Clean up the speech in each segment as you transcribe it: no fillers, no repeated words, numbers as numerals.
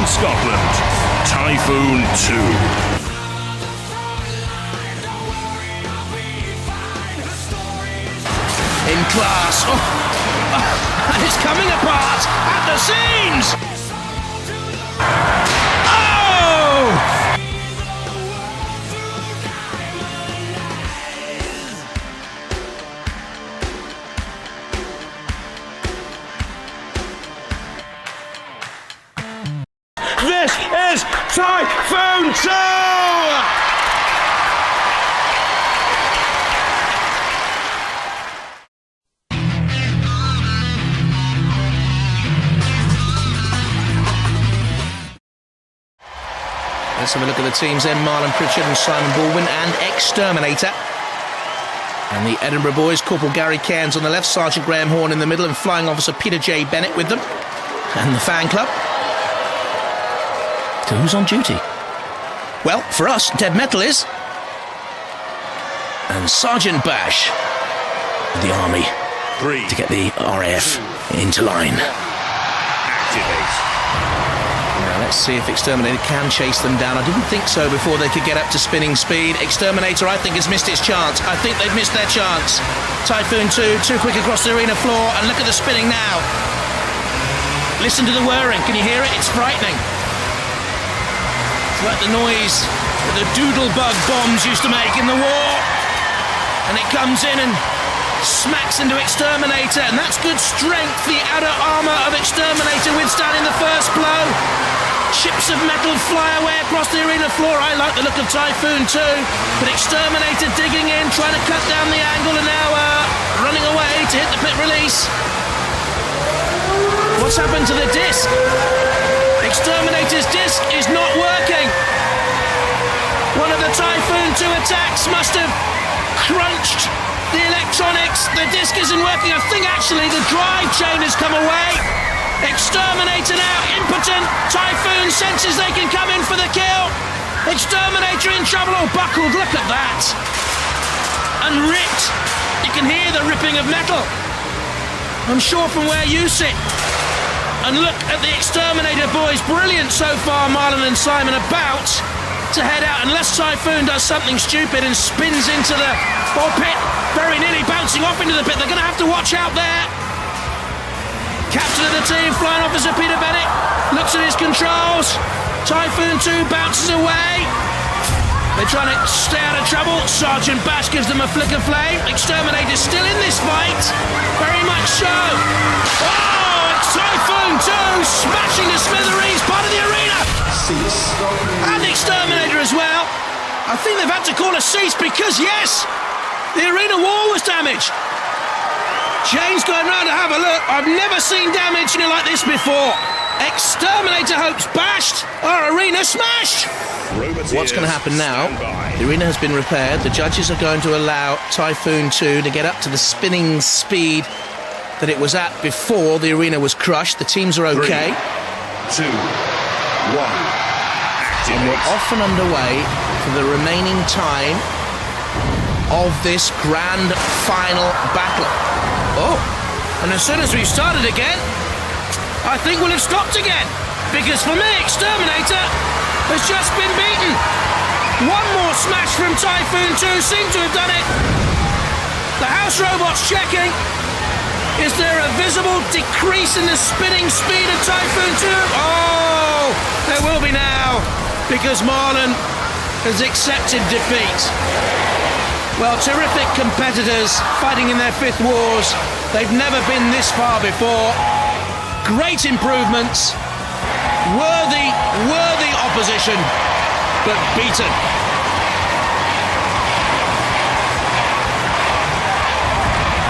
from Scotland, Typhoon 2. In class. And it's coming apart at the seams. Oh! This is Typhoon 2! Let's have a look at the teams then. Marlon Pritchard and Simon Baldwin and Exterminator. And the Edinburgh boys, Corporal Gary Cairns on the left, Sergeant Graham Horn in the middle, and Flying Officer Peter J. Bennett with them. And the fan club. So who's on duty? Well, for us, Dead Metal is. And Sergeant Bash, the Army, to get the RAF into line. Activate. Now let's see if Exterminator can chase them down. I didn't think so before they could get up to spinning speed. Exterminator, I think, has missed its chance. I think they've missed their chance. Typhoon 2, too quick across the arena floor, and look at the spinning now. Listen to the whirring. Can you hear it? It's frightening. It's like the noise that the doodlebug bombs used to make in the war. And it comes in and smacks into Exterminator, and that's good strength. The outer armour of Exterminator withstanding the first blow. Chips of metal fly away across the arena floor. I like the look of Typhoon 2, but Exterminator digging in, trying to cut down the angle, and now running away to hit the pit release. What's happened to the disc? Exterminator's disc is not working. One of the Typhoon 2 attacks must have crunched the electronics. The disc isn't working. I think actually the drive chain has come away. Exterminator now impotent. Typhoon senses they can come in for the kill. Exterminator in trouble. Oh, buckled, look at that. And ripped. You can hear the ripping of metal. I'm sure from where you sit. And look at the Exterminator boys. Brilliant so far, Marlon and Simon, about to head out, unless Typhoon does something stupid and spins into the pit, very nearly bouncing off into the pit. They're going to have to watch out there. Captain of the team, Flying Officer Peter Bennett, looks at his controls. Typhoon 2 bounces away. They're trying to stay out of trouble. Sergeant Bash gives them a flick of flame. Exterminator's still in this fight. Very much so. Oh, it's Typhoon 2 smashing the smithereens, part of the arena. Cease. And Exterminator as well. I think they've had to call a cease because, yes, the arena wall was damaged. Jane's going round to have a look. I've never seen damage in it like this before. Exterminator hopes bashed. Our arena smashed. What's going to happen now? The arena has been repaired. The judges are going to allow Typhoon 2 to get up to the spinning speed that it was at before the arena was crushed. The teams are okay. 3, 2, 1. And we're off and underway for the remaining time of this grand final battle. Oh, and as soon as we've started again, I think we'll have stopped again. Because for me, Exterminator has just been beaten. One more smash from Typhoon 2 seemed to have done it. The house robot's checking. Is there a visible decrease in the spinning speed of Typhoon 2? Oh, there will be now, because Marlon has accepted defeat. Well, terrific competitors fighting in their fifth wars. They've never been this far before. Great improvements. Worthy opposition, but beaten.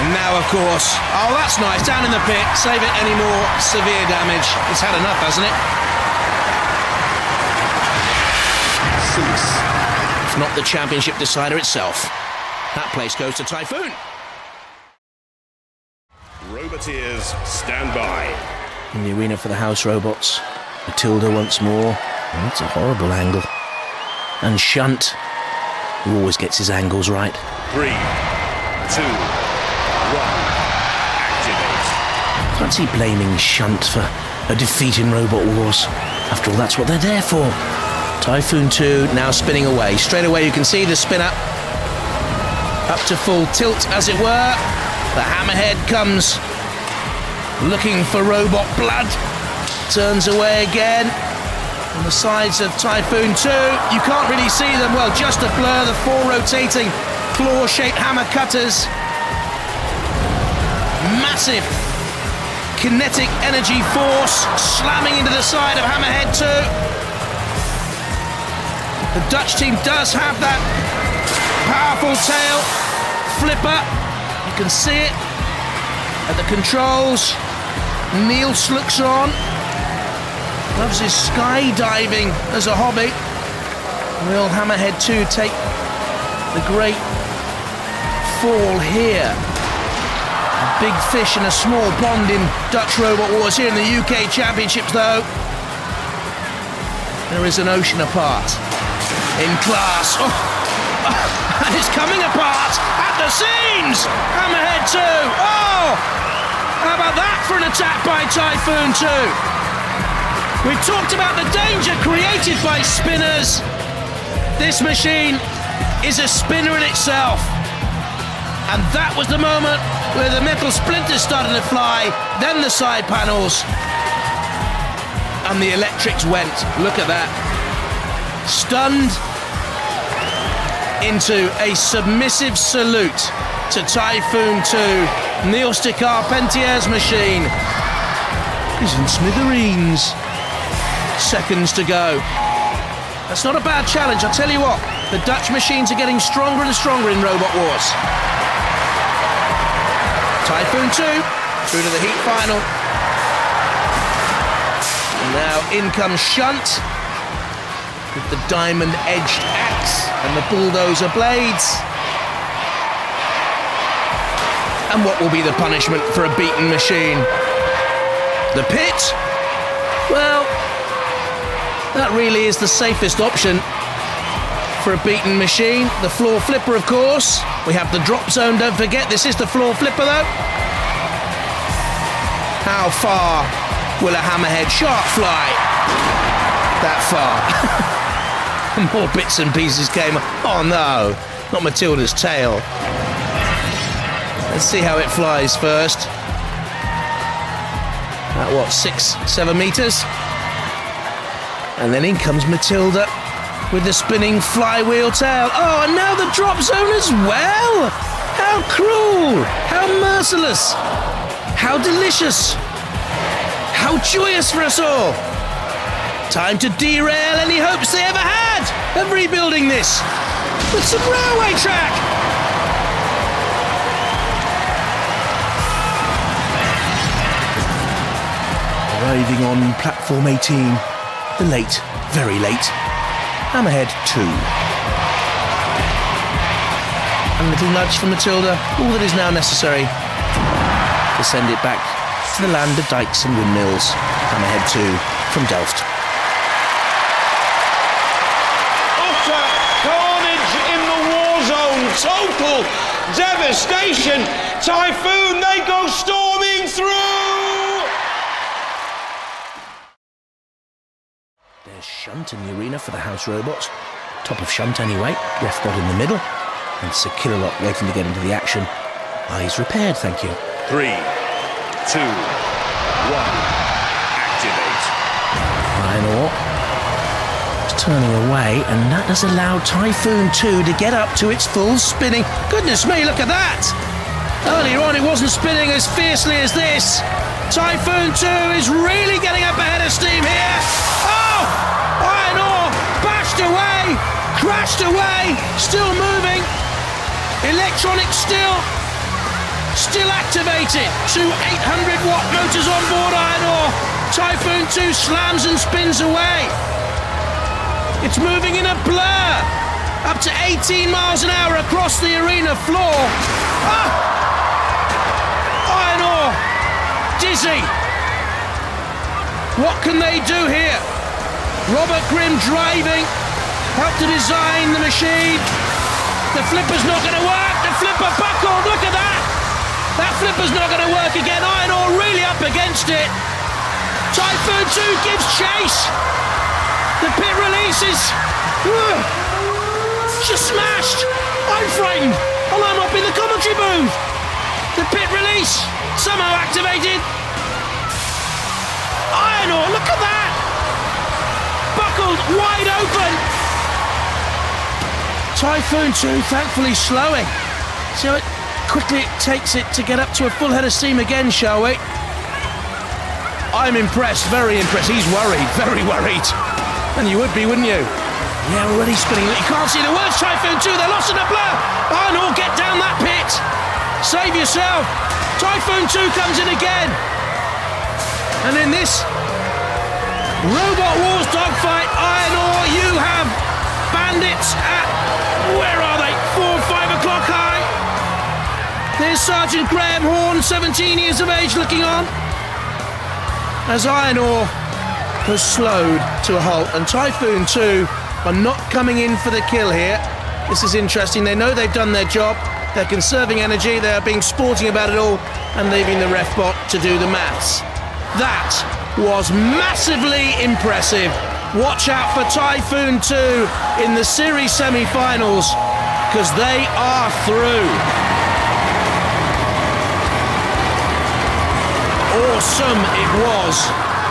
And now, of course, oh, that's nice, down in the pit. Save it any more severe damage. It's had enough, hasn't it? If not the championship decider itself. That place goes to Typhoon. Roboteers, stand by. In the arena for the house robots. Matilda once more. Oh, that's a horrible angle. And Shunt, who always gets his angles right. 3, 2, 1. Activate. Fancy blaming Shunt for a defeat in Robot Wars. After all, that's what they're there for. Typhoon 2 now spinning away. Straight away you can see the spinner up to full tilt, as it were. The Hammerhead comes looking for robot blood. Turns away again. On the sides of Typhoon 2, you can't really see them. Well, just a blur. The 4 rotating claw-shaped hammer cutters. Massive kinetic energy force slamming into the side of Hammerhead 2. The Dutch team does have that powerful tail flipper. You can see it at the controls. Niels looks on. Loves his skydiving as a hobby. Will Hammerhead 2 take the great fall here? A big fish in a small pond in Dutch Robot Wars. Here in the UK Championships, though, there is an ocean apart in class. And it's coming apart at the seams! Hammerhead 2! Oh! How about that for an attack by Typhoon 2? We've talked about the danger created by spinners. This machine is a spinner in itself. And that was the moment where the metal splinters started to fly, then the side panels, and the electrics went. Look at that. Stunned into a submissive salute to Typhoon 2. Niels de Carpentier's machine is in smithereens. Seconds to go. That's not a bad challenge, I'll tell you what. The Dutch machines are getting stronger and stronger in Robot Wars. Typhoon 2 through to the heat final. And now in comes Shunt with the diamond-edged axe and the bulldozer blades. And what will be the punishment for a beaten machine? The pit? Well, that really is the safest option for a beaten machine. The floor flipper, of course. We have the drop zone, don't forget. This is the floor flipper, though. How far will a Hammerhead shark fly? That far. More bits and pieces came. Oh no, not Matilda's tail. Let's see how it flies first. At what, 6-7 meters? And then in comes Matilda with the spinning flywheel tail. Oh, and now the drop zone as well! How cruel! How merciless! How delicious! How joyous for us all! Time to derail any hopes they ever had of rebuilding this with some railway track! Arriving on platform 18. The late, very late, Hammerhead 2. A little nudge from Matilda, all that is now necessary to send it back to the land of dikes and windmills. Hammerhead 2 from Delft. Utter carnage in the war zone, total devastation. Typhoon, they go storming through! There's Shunt in the arena for the house robots. Top of Shunt anyway, left dot in the middle. And Sir Killalot waiting to get into the action. Eyes repaired, thank you. 3, 2, 1, activate. Iron ore is turning away, and that has allowed Typhoon 2 to get up to its full spinning. Goodness me, look at that! Earlier on it wasn't spinning as fiercely as this. Typhoon 2 is really getting up ahead of steam here. Oh! Iron ore bashed away, crashed away, still moving. Electronics still activated. 2 800-watt motors on board Iron ore. Typhoon 2 slams and spins away. It's moving in a blur. Up to 18 miles an hour across the arena floor. Ah! Iron ore. Dizzy. What can they do here? Robert Grimm driving, helped to design the machine. The flipper's not going to work. The flipper buckled. Look at that. That flipper's not going to work again. Iron ore really up against it. Typhoon 2 gives chase. The pit release is just smashed. I'm frightened. I'm up in the commentary booth. The pit release somehow activated. Iron ore, look at that. Buckled wide open. Typhoon 2 thankfully slowing. So it quickly takes it to get up to a full head of steam again, shall we? I'm impressed, very impressed. He's worried, very worried. And you would be, wouldn't you? Yeah, already spinning. You can't see the words. Typhoon 2, they're lost in a blur. Oh no, get down that pit. Save yourself. Typhoon 2 comes in again. And in this Robot Wars dogfight, Iron Ore, you have bandits at, where are they? 4 or 5 o'clock high. There's Sergeant Graham Horn, 17 years of age, looking on. As Iron Ore has slowed to a halt, and Typhoon 2 are not coming in for the kill here. This is interesting. They know they've done their job. They're conserving energy. They are being sporting about it all and leaving the ref bot to do the maths. That was massively impressive. Watch out for Typhoon 2 in the series semi-finals, because they are through. Awesome it was,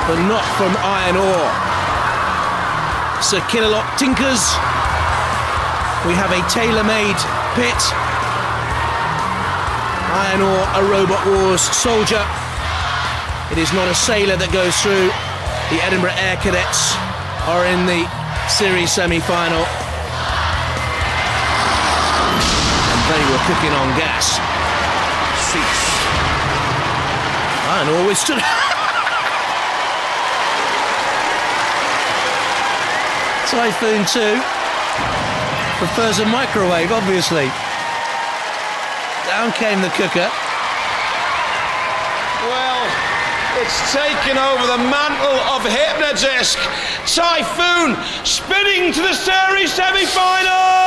but not from Iron Ore. Sir Killalot tinkers. We have a tailor-made pit. Iron Ore, a Robot Wars soldier. It is not a sailor that goes through. The Edinburgh Air Cadets are in the series semi-final. And they were cooking on gas. Cease. Iron Ore withstood. Typhoon 2 prefers a microwave, obviously. Down came the cooker. Well, it's taken over the mantle of Hypnodisc. Typhoon spinning to the series semi-final.